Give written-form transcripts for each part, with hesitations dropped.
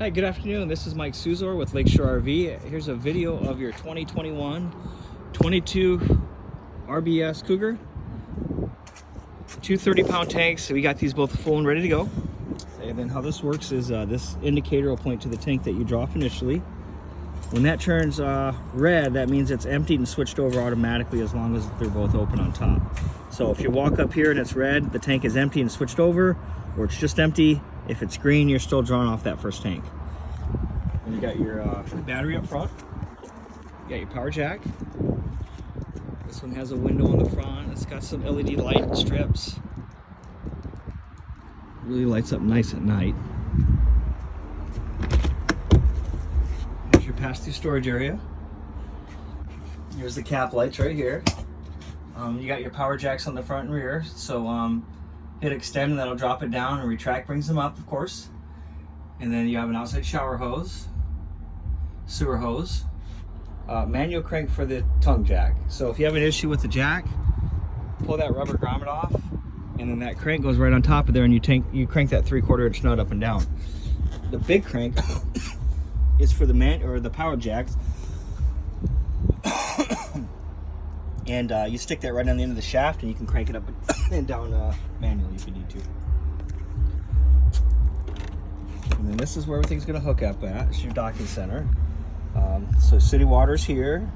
Hi, good afternoon. This is Mike Suzor with Lakeshore RV. Here's a video of your 2021 22 RBS Cougar. Two 30-pound tanks. So we got these both full and ready to go. And then how this works is this indicator will point to the tank that you draw off initially. When that turns red, that means it's emptied and switched over automatically as long as they're both open on top. So if you walk up here and it's red, the tank is empty and switched over, or it's just empty. If it's green, you're still drawing off that first tank. And you got your battery up front. You got your power jack. This one has a window on the front. It's got some LED light strips. Really lights up nice at night. Here's your pass-through storage area. Here's the cap lights right here. You got your power jacks on the front and rear. So hit extend and that'll drop it down, and retract brings them up, of course. And then you have an outside shower hose, sewer hose, manual crank for the tongue jack. So if you have an issue with the jack, pull that rubber grommet off, and then that crank goes right on top of there, and you crank that 3/4 inch nut up and down. The big crank is for the power jacks. And you stick that right on the end of the shaft, and you can crank it up and down manually if you need to. And then this is where everything's going to hook up at. It's your docking center. So city water's here.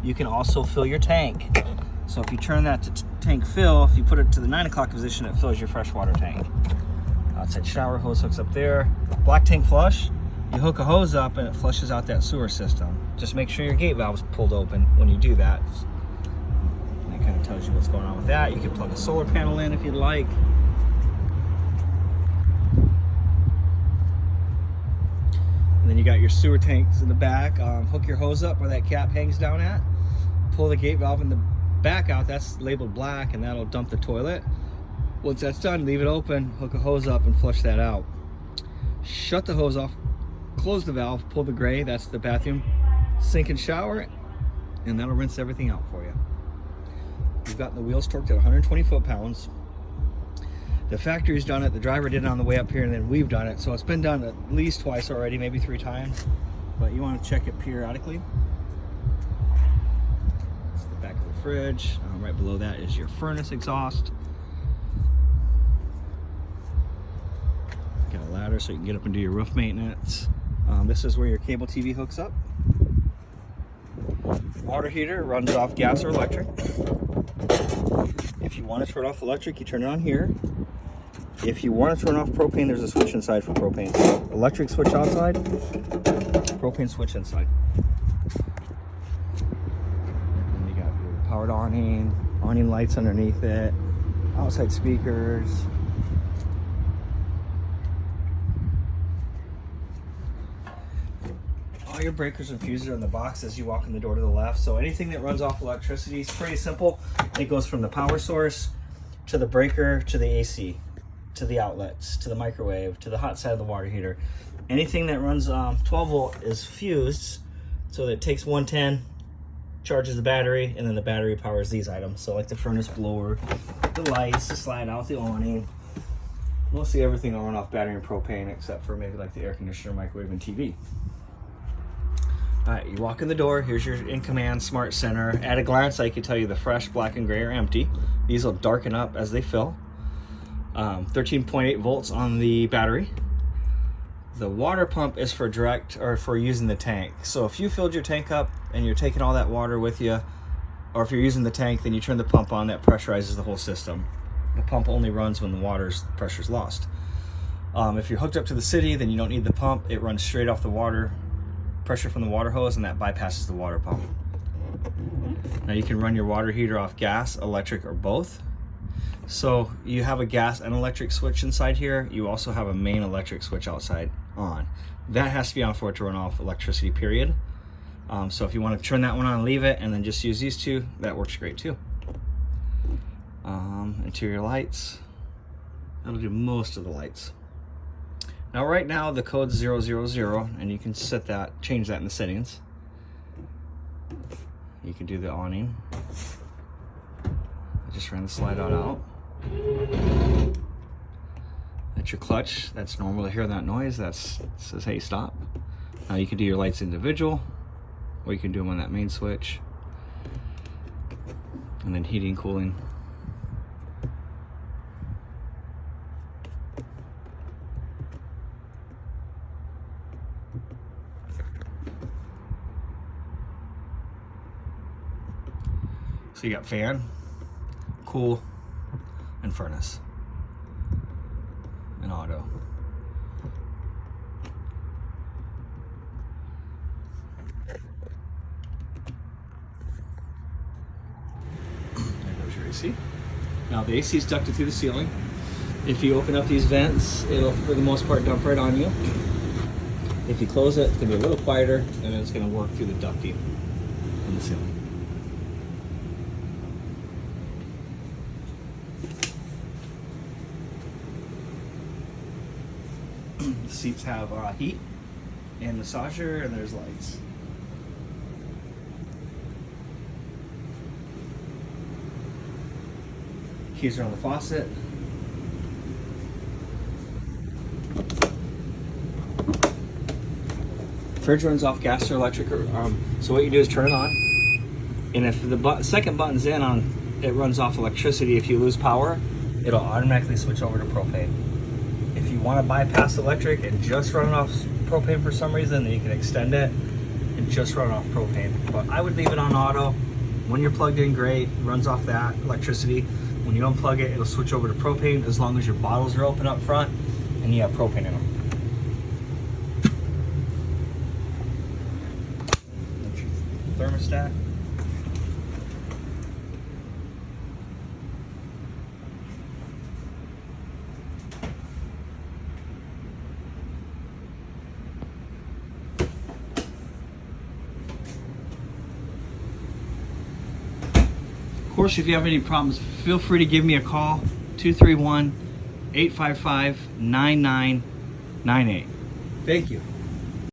You can also fill your tank. So if you turn that to tank fill, if you put it to the 9 o'clock position, it fills your freshwater tank. Outside shower hose hooks up there. Black tank flush. You hook a hose up and it flushes out that sewer system. Just make sure your gate valve's pulled open when you do that. Kind of tells you what's going on with that. You can plug a solar panel in if you'd like. And then you got your sewer tanks in the back. Hook your hose up where that cap hangs down at. Pull the gate valve in the back out. That's labeled black, and that'll dump the toilet. Once that's done, leave it open, hook a hose up, and flush that out. Shut the hose off, close the valve, pull the gray. That's the bathroom sink and shower, and that'll rinse everything out for you. We've got the wheels torqued at 120 foot-pounds. The factory's done it, the driver did it on the way up here, and then we've done it. So it's been done at least twice already, maybe 3 times. But you want to check it periodically. It's the back of the fridge. Right below that is your furnace exhaust. Got a ladder so you can get up and do your roof maintenance. This is where your cable TV hooks up. Water heater runs off gas or electric. If you want to turn off electric, you turn it on here. If you want to turn off propane, there's a switch inside for propane. Electric switch outside, propane switch inside. And you got your powered awning lights underneath it, outside speakers. All your breakers and fuses are in the box as you walk in the door to the left. So anything that runs off electricity is pretty simple. It goes from the power source to the breaker to the AC, to the outlets, to the microwave, to the hot side of the water heater. Anything that runs 12 volt is fused, so that it takes 110, charges the battery, and then the battery powers these items. So like the furnace blower, the lights, the slide out, the awning. Mostly everything will run off battery and propane, except for maybe like the air conditioner, microwave, and TV. All right, you walk in the door. Here's your in-command smart center. At a glance, I can tell you the fresh, black, and gray are empty. These will darken up as they fill. 13.8 volts on the battery. The water pump is for for using the tank. So if you filled your tank up and you're taking all that water with you, or if you're using the tank, then you turn the pump on. That pressurizes the whole system. The pump only runs when the pressure's lost. If you're hooked up to the city, then you don't need the pump. It runs straight off the water pressure from the water hose, and that bypasses the water pump. Now you can run your water heater off gas, electric, or both. So you have a gas and electric switch inside here. You also have a main electric switch outside on. That has to be on for it to run off electricity, period. So if you want to turn that one on and leave it and then just use these two, that works great too. Interior lights. That'll do most of the lights. Now right now the code's 000, and you can change that in the settings. You can do the awning. I just ran the slide out. That's your clutch. That's normal to hear that noise. That says, hey, stop. Now you can do your lights individual, or you can do them on that main switch. And then heating, cooling. So you got fan, cool, and furnace, and auto. There goes your AC. Now the AC is ducted through the ceiling. If you open up these vents, it'll for the most part dump right on you. If you close it, it's gonna be a little quieter, and then it's gonna work through the ducting in the ceiling. The seats have heat and massager, and there's lights. Keys are on the faucet. Fridge runs off gas or electric. So what you do is turn it on, and if the second button's in on, it runs off electricity. If you lose power, it'll automatically switch over to propane. If you want to bypass electric and just run off propane for some reason, then you can extend it and just run off propane. But I would leave it on auto. When you're plugged in, great, runs off that electricity. When you unplug it, it'll switch over to propane as long as your bottles are open up front and you have propane in them. Thermostat. Of course, if you have any problems, feel free to give me a call, 231-855-9998. Thank you.